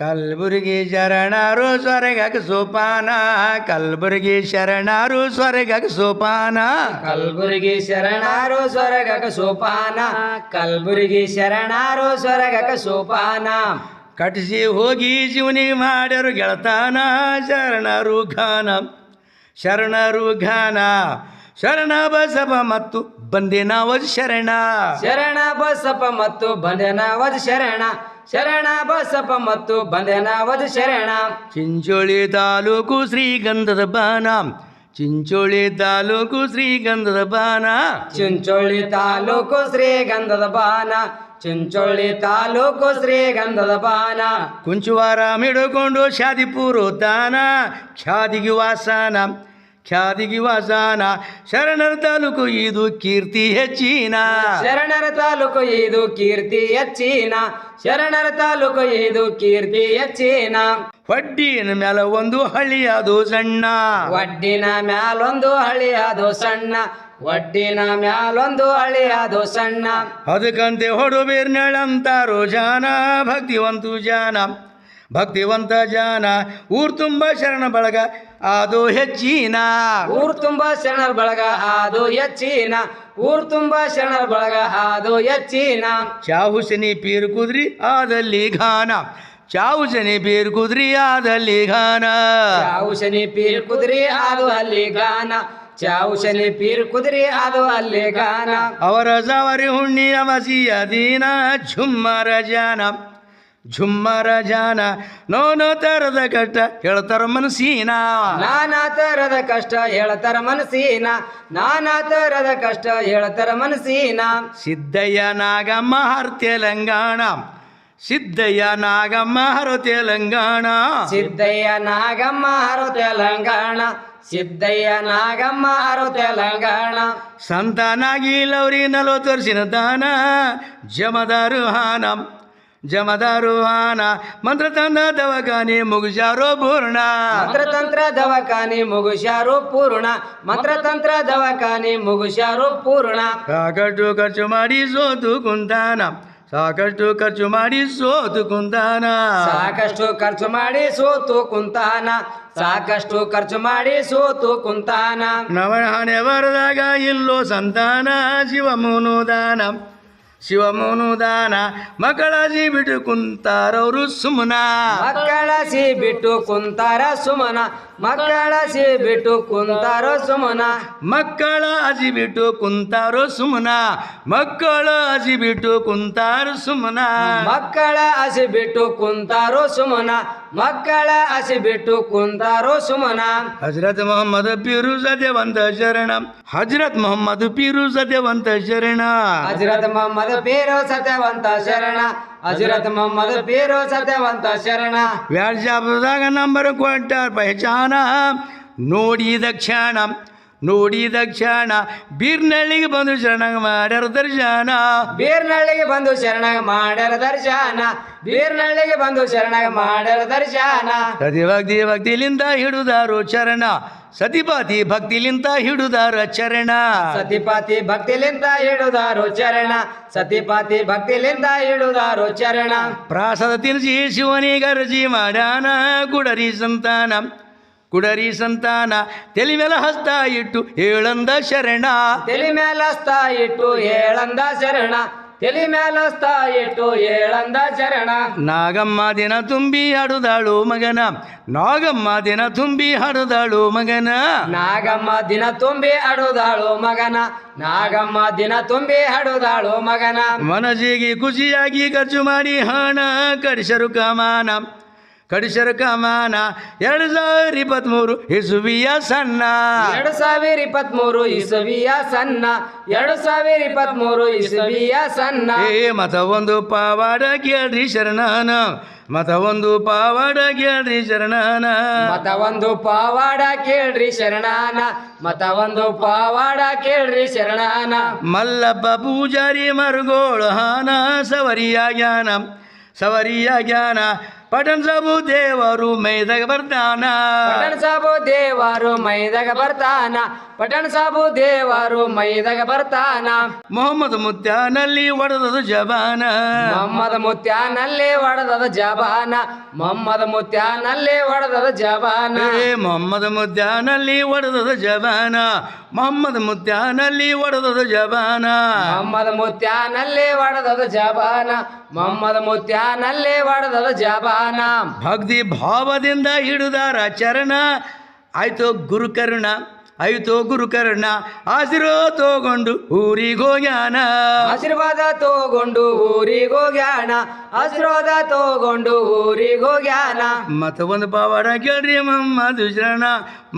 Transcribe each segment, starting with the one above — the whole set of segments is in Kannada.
ಕಲ್ಬುರ್ಗಿ ಶರಣರು ಸ್ವರ್ಗಕ್ಕೆ ಸೋಪಾನ ಕಲ್ಬುರ್ಗಿ ಶರಣರು ಸ್ವರ್ಗಕ್ಕೆ ಸೋಪಾನ ಕಲ್ಬುರ್ಗಿ ಶರಣರು ಸ್ವರ್ಗಕ ಸೋಪಾನ ಕಲ್ಬುರ್ಗಿ ಶರಣರು ಸ್ವರ್ಗಕ ಸೋಪಾನ ಕಟ್ಟಿಸಿ ಹೋಗಿ ಶಿವನಿಗೆ ಮಾಡ್ಯಾರು ಗೆಳತಾನ ಶರಣರು ಘಾನ ಶರಣರು ಘಾನ ಶರಣ ಬಸವ ಮತ್ತು ಬಂದಿನ ವಜ್ ಶರಣ ಶರಣ ಬಸಪ್ಪ ಮತ್ತು ಬಂದೆನ ವದ ಶರಣ ಶರಣ ಬಸಪ್ಪ ಮತ್ತು ಬಂದೆನ ವದ ಶರಣ ಚಿಂಚೋಳಿ ತಾಲೂಕು ಶ್ರೀಗಂಧದ ಬಾನ ಚಿಂಚೋಳಿ ತಾಲೂಕು ಶ್ರೀಗಂಧದ ಬಾನ ಚಿಂಚೋಳಿ ತಾಲೂಕು ಶ್ರೀಗಂಧದ ಬಾನ ಚಿಂಚೋಳಿ ತಾಲೂಕು ಶ್ರೀಗಂಧದ ಬಾನ ಕುಂಚುವಾರ ಹಿಡ್ಕೊಂಡು ಶಾದಿಪುರ ತಾನ ಖ್ಯಾದಿಗೆ ವಾಸನ ಖ್ಯಾದಿಗೆ ವಾಸನ ಶರಣರ ತಾಲೂಕು ಇದು ಕೀರ್ತಿ ಹೆಚ್ಚಿನ ಶರಣರ ತಾಲೂಕು ಇದು ಕೀರ್ತಿ ಹೆಚ್ಚಿನ ಶರಣರ ತಾಲೂಕು ಇದು ಕೀರ್ತಿ ಹೆಚ್ಚಿನ ಹೊಡ್ಡಿನ ಮ್ಯಾಲ ಒಂದು ಹಳ್ಳಿಯಾದು ಸಣ್ಣ ಒಡ್ಡಿನ ಮ್ಯಾಲೊಂದು ಹಳಿಯಾದು ಸಣ್ಣ ಒಡ್ಡಿನ ಮ್ಯಾಲೊಂದು ಹಳಿಯಾದು ಸಣ್ಣ ಅದಕ್ಕಂತೆ ಹೊಡುಬೇರ್ನಳಂತಾರೋ ಜಾನ ಭಕ್ತಿವಂತು ಜಾನ ಭಕ್ತಿವಂತ ಜಾನ ಊರ್ ತುಂಬ ಶರಣ ಬಳಗ ಅದು ಹೆಚ್ಚಿನ ಊರ್ ತುಂಬ ಶರಣರ ಬಳಗ ಅದು ಹೆಚ್ಚಿನ ಊರ್ ತುಂಬ ಶರಣರ ಬಳಗ ಅದು ಹೆಚ್ಚಿನ ಚಾಹುಸನಿ ಪೀರ್ ಕುದ್ರಿ ಆದಲ್ಲಿ ಘಾನ ಚಾಹುಸನಿ ಪೀರ್ ಕುದ್ರಿ ಆದಲ್ಲಿ ಘಾನ ಚಾವುಶನಿ ಪೀರ್ ಕುದುರೆ ಅದು ಅಲ್ಲಿ ಗಾನ ಚಾವುಶನಿ ಪೀರ್ ಕುದುರೆ ಅದು ಅಲ್ಲಿ ಗಾನ ಅವರ ಸವರಿ ಹುಣ್ಣಿ ಅಮಸಿಯ ದೀನ ಝುಮ್ಮರ ಜಾನ ಝುಮ್ಮರ ಜಾನ ನೋನೋ ತರದ ಕಷ್ಟ ಹೇಳ್ತಾರ ಮನಸ್ಸಿನ ನಾನಾ ತರದ ಕಷ್ಟ ಹೇಳ್ತಾರ ಮನಸ್ಸಿನ ನಾನಾ ತರದ ಕಷ್ಟ ಹೇಳ್ತಾರ ಮನಸ್ಸಿನ ಸಿದ್ದಯ್ಯ ನಾಗಮ್ಮ ಹರ ತೆಲಂಗಾಣ ಸಿದ್ದಯ್ಯ ನಾಗಮ್ಮ ಹರ ತೆಲಂಗಾಣ ಸಿದ್ದಯ್ಯ ನಾಗಮ್ಮ ಹರೋ ತೆಲಂಗಾಣ ಸಿದ್ದಯ್ಯ ನಾಗಮ್ಮ ಹರೋ ತೆಲಂಗಾಣ ಸಂತಾನಾಗಿಲ್ಲವ್ರಿ 40 ವರ್ಷಿನ ದಾನ ಜಮದಾರು ಹಾನ ಜಮದಾರು ಹಾನ ಮಂತ್ರ ತಂದ ದವಾಖಾನೆ ಮುಗಿಸಾರೋ ಪೂರ್ಣ ಮಂತ್ರತಂತ್ರ ದವಾಖಾನೆ ಮುಗುಶ್ಯಾರು ಪೂರ್ಣ ಮಂತ್ರತಂತ್ರ ದವಾಖಾನೆ ಮುಗುಶ್ಯಾರು ಪೂರ್ಣ ಸಾಕಷ್ಟು ಖರ್ಚು ಮಾಡಿ ಸೋತು ಕುಂತಾನ ಸಾಕಷ್ಟು ಖರ್ಚು ಮಾಡಿ ಸೋತು ಕುಂತಾನ ಸಾಕಷ್ಟು ಖರ್ಚು ಮಾಡಿ ಸೋತು ಕುಂತಾನ ಸಾಕಷ್ಟು ಖರ್ಚು ಮಾಡಿ ಸೋತು ಕುಂತಾನ ನವನ ಹಣೆ ಬರದಾಗ ಇಲ್ಲೋ ಸಂತಾನ ಶಿವಮೋನುದಾನ ಶಿವಮೋನುದಾನ ಮಕ್ಕಳಾಜಿ ಬಿಟ್ಟು ಕುಂತಾರವರು ಸುಮ್ಮನ ಮಕ್ಕಳಸಿ ಬಿಟ್ಟು ಕುಂತಾರ ಸುಮನ ಮಕ್ಕಳಸಿ ಬಿಟ್ಟು ಕುಂತಾರ ಸುಮನ ಮಕ್ಕಳ ಅಜಿ ಬಿಟ್ಟು ಕುಂತಾರೋ ಸುಮ್ಮನ ಮಕ್ಕಳ ಅಜಿ ಬಿಟ್ಟು ಕುಂತಾರೋ ಸುಮ್ಮನ ಮಕ್ಕಳ ಹಸಿ ಬಿಟ್ಟು ಕುಂತಾರೋ ಸುಮನ ಮಕ್ಕಳ ಹಸಿ ಬಿಟ್ಟು ಕುಂತಾರೋ ಸುಮನ ಹಜರತ್ ಮೊಹಮ್ಮದ್ ಪೀರು ಸತ್ಯವಂತ ಶರಣ ಹಜರತ್ ಮೊಹಮ್ಮದ್ ಪೀರು ಸತ್ಯವಂತ ಶರಣ ಹಜರತ್ ಮೊಹಮ್ಮದ್ ಪೀರು ಸತ್ಯವಂತ ಶರಣ ಹಜರತ್ ಮೊಹಮ್ಮದ್ ಪೀರು ಸತ್ಯವಂತ ಶರಣ ವ್ಯಾಟ್ಸಾಪ್ದಾಗ ನಂಬರ್ ಕೊಟ್ಟಾರ ಪಹಚಾನ ನೋಡಿದ ಕ್ಷಣ ಬೀರ್ನಳ್ಳಿಗೆ ಬಂದು ಶರಣ ಮಾಡ್ಯಾರ ದರ್ಶನ ಬೀರ್ನಳ್ಳಿಗೆ ಬಂದು ಶರಣ ಮಾಡ್ಯಾರ ದರ್ಶನ ಬೀರ್ನಳ್ಳಿಗೆ ಬಂದು ಶರಣ ಮಾಡ್ಯಾರ ದರ್ಶನ ಸತಿಭಕ್ತಿ ಭಕ್ತಿಲಿಂದ ಹಿಡುದಾರು ಚರಣ ಸತಿಪಾತಿ ಭಕ್ತಿಲಿಂದ ಹಿಡುದಾರ ಚರಣ ಸತಿಪಾತಿ ಭಕ್ತಿಲಿಂದ ಹಿಡುದಾರು ಚರಣ ಸತಿಪಾತಿ ಭಕ್ತಿಲಿಂದ ಹಿಡುದಾರು ಚರಣ ಪ್ರಾಸದ ತಿನ್ಸಿ ಶಿವನಿಗರ್ಜಿ ಮಾಡ್ಯಾನ ಕುಡರಿ ಸಂತಾನ ತಲೆ ಮೇಲೆ ಹಸ್ತ ಇಟ್ಟು ಹೇಳಂದ ಶರಣ ತಲೆ ಮೇಲಸ್ತ ಇಟ್ಟು ಹೇಳಂದ ಶರಣ ತಲೆ ಮೇಲಸ್ತ ಇಟ್ಟು ಹೇಳಂದ ಶರಣ ನಾಗಮ್ಮ ದಿನ ತುಂಬಿ ಹಾಡುದಾಳು ಮಗನ ನಾಗಮ್ಮ ದಿನ ತುಂಬಿ ಹಾಡುದಾಳು ಮಗನ ನಾಗಮ್ಮ ದಿನ ತುಂಬಿ ಅಡುದಾಳು ಮಗನ ನಾಗಮ್ಮ ದಿನ ತುಂಬಿ ಹಡುದಾಳು ಮಗನ ಮನಸ್ಸಿಗೆ ಖುಷಿಯಾಗಿ ಖರ್ಚು ಮಾಡಿ ಹಣ ಕಡಿಸರು ಕಮಾನ 2023 ಇಸುವಿಯ ಸಣ್ಣ 2023 ಇಸವಿಯ ಸಣ್ಣ 2023 ಇಸವಿಯ ಸಣ್ಣ ಮತ ಒಂದು ಪಾವಾಡ ಕೇಳ್ರಿ ಶರಣನ ಮತ ಒಂದು ಪಾವಾಡ ಕೇಳ್ರಿ ಶರಣನ ಮತ ಒಂದು ಪಾವಾಡ ಕೇಳ್ರಿ ಶರಣಾನ ಮತ ಒಂದು ಪಾವಾಡ ಕೇಳ್ರಿ ಶರಣಾನ ಮಲ್ಲಪ್ಪ ಪೂಜಾರಿ ಮರುಗೋಳು ಹಾನ ಸವರಿಯ ಜ್ಞಾನ ಪಟನ್ ಸಾಬು ದೇವರು ಮೈದಾಗ ಬರ್ತಾನ ಪಟಣ್ ಸಾಬು ದೇವರು ಮೈದಾಗ ಬರ್ತಾನ ಪಟಣ್ ಸಾಬು ದೇವರು ಮೈದಾಗ ಬರ್ತಾನ ಮೊಹಮ್ಮದ್ ಮುತ್ಯಾನಲ್ಲಿ ಒಡೆದದು ಜಬಾನ ಮೊಹಮ್ಮದ್ ಮುತ್ಯಾನಲ್ಲಿ ಒಡೆದದ ಜಬಾನ ಮೊಹಮ್ಮದ್ ಮುತ್ಯಾನಲ್ಲಿ ಒಡೆದದ ಜಬಾನ ಮೊಹಮ್ಮದ್ ಮುತ್ಯಾನಲ್ಲಿ ಒಡೆದದು ಜಬಾನ ಮೊಹಮ್ಮದ್ ಮುತ್ಯಾನಲ್ಲಿ ಒಡೆದದು ಜಬಾನ ಮೊಹಮ್ಮದ್ ಮುತ್ಯಾನಲ್ಲಿ ಒಡೆದದ ಜಬಾನ ಮೊಹಮ್ಮದ್ ಮುತ್ಯಾನಲ್ಲಿ ಒಡೆದದ ಜಬಾನ ಭಕ್ತಿ ಭಾವದಿಂದ ಹಿಡಿದಾರ ಚರಣ ಆಯ್ತು ಗುರುಕರ್ಣ ಆಯ್ತು ಗುರುಕರ್ಣ ಆಶೀರ್ವಾದ ತಗೊಂಡು ಊರಿಗೋಗ್ಯಾನ ಆಶೀರ್ವಾದ ತಗೊಂಡು ಊರಿಗೋಗ್ಯಾನ ಆಶೀರ್ವಾದ ತಗೊಂಡು ಊರಿಗೋಗ್ಯಾನ ಮತ್ತ ಒಂದು ಪಾವಾಡ ಕೇಳ್ರಿ ಮೊಹಮ್ಮದ್ ಶರಣ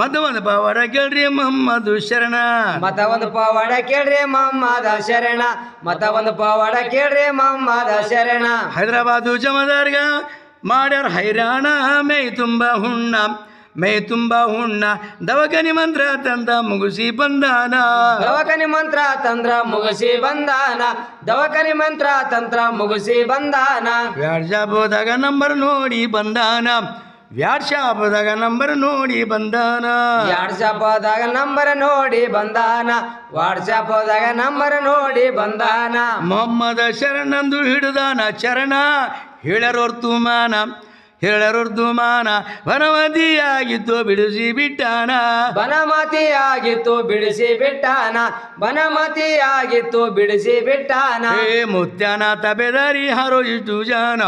ಮತ್ತ ಒಂದು ಪಾವಾಡ ಕೇಳ್ರಿ ಮೊಹಮ್ಮದ್ ಶರಣ ಮತ ಒಂದು ಪವಾಡ ಕೇಳ್ರಿ ಮೊಹಮ್ಮದ ಶರಣ ಮತ ಒಂದು ಪವಾಡ ಕೇಳ್ರಿ ಮೊಹಮ್ಮದ ಶರಣ ಹೈದರಾಬಾದು ಜಮದಾರ್ಗ ಮಾಡ್ಯಾರ ಹೈರಾಣ ಮೈ ತುಂಬ ಹುಣ್ಣ ಮೈ ತುಂಬ ಹುಣ್ಣ ದವಕನಿ ಮಂತ್ರ ತಂದ ಮುಗಿಸಿ ಬಂದಾನ ದವಕನಿ ಮಂತ್ರ ತಂದ್ರ ಮುಗಿಸಿ ಬಂದಾನ ದವಕನಿ ಮಂತ್ರ ತಂತ್ರ ಮುಗಿಸಿ ಬಂದಾನ ವ್ಯಾಟ್ಸಾಪ್ದಾಗ ನಂಬರ್ ನೋಡಿ ಬಂದಾನ ವ್ಯಾಟ್ಸಾಪ್ದಾಗ ನಂಬರ್ ನೋಡಿ ಬಂದಾನ ವಾಟ್ಸಾಪ್ದಾಗ ನಂಬರ್ ನೋಡಿ ಬಂದಾನ ವಾಟ್ಸಾಪ್ದಾಗ ನಂಬರ್ ನೋಡಿ ಬಂದಾನ ಮೊಹಮ್ಮದ ಶರಣಂದು ಹಿಡಿದಾನ ಚರಣ ಹೇಳರೊರ್ತುಮಾನ ಹೇಳರೊರ್ದುಮಾನ ವನವದಿಯಾಗಿತ್ತು ಬಿಡಿಸಿ ಬಿಟ್ಟಾನ ಬನಮತಿಯಾಗಿತ್ತು ಬಿಡಿಸಿ ಬಿಟ್ಟಾನ ಬನಮತಿಯಾಗಿತ್ತು ಬಿಡಿಸಿ ಬಿಟ್ಟಾನ ಮುತ್ಯಾನ ತಬೆದಾರಿ ಹಾರೋ ಇಷ್ಟು ಜನ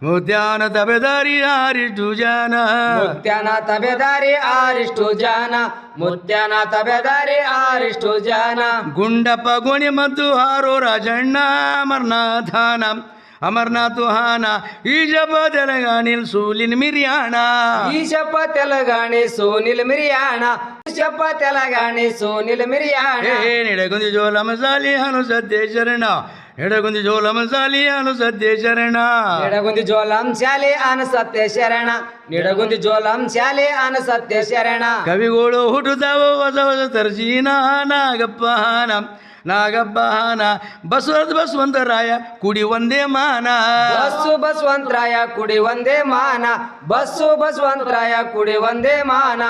ಮುತ್ಯಾನ ತಬೆದಾರಿ ಹಾರಿಷ್ಟು ಜನ ಮುತ್ಯಾನ ತಬೆದಾರಿ ಆರಿಷ್ಟು ಜನ ಮುತ್ಯಾನ ತಬೆದಾರಿ ಆರಿಷ್ಟು ಜನ ಗುಂಡಪ್ಪ ಗೋಣಿ ಮತ್ತು ಹಾರೋ ರಾಜಣ್ಣ ಅಮರನಾಥಾನ ಅಮರನಾಥ್ ಹಾನ ಈ ಜಪ ತೆಲಗಾಣಿಲ್ ಸೂಲಿನ ಮಿರಿಯಾಣ ಈಶಪ್ಪ ತೆಲಗಾಣಿ ಸೋನಿಲ್ ಮಿರಿಯಾಣ ಈಶಪ್ಪ ತೆಲಗಾಣಿ ಸೋನಿಲ್ ಮಿರಿಯಾಣ ನಿಡಗುಂದಿ ಜೋಲಮ ಸಾಲಿ ಹನು ಸದ್ಯ ಶರಣ ನಿಡಗುಂದಿ ಜೋಲಮ ಸಾಲಿ ಹನು ಸದ್ಯ ಶರಣ ನಿಡಗುಂದಿ ಜೋಲಂ ಶಾಲೆ ಅನ ಸತ್ಯ ಶರಣ ನಿಡಗುಂದಿ ಜೋಲಂ ಶಾಲೆ ಅನ ಸತ್ಯ ಶರಣ ಕವಿಗಳು ಹುಟ್ಟುತ್ತಾವ ಹೊಸ ಹೊಸ ತರ್ಜೀನ ನಾಗಪ್ಪ ಹಾನ ನಾಗಪ್ಪ ಹಾನ ಬಸವಂತರಾಯ ಕುಡಿ ಒಂದೇ ಮಾನ ಬಸ್ಸು ಬಸವಂತರಾಯ ಕುಡಿ ಒಂದೇ ಮಾನ ಬಸ್ಸು ಬಸವಂತರಾಯ ಕುಡಿ ಒಂದೇ ಮಾನ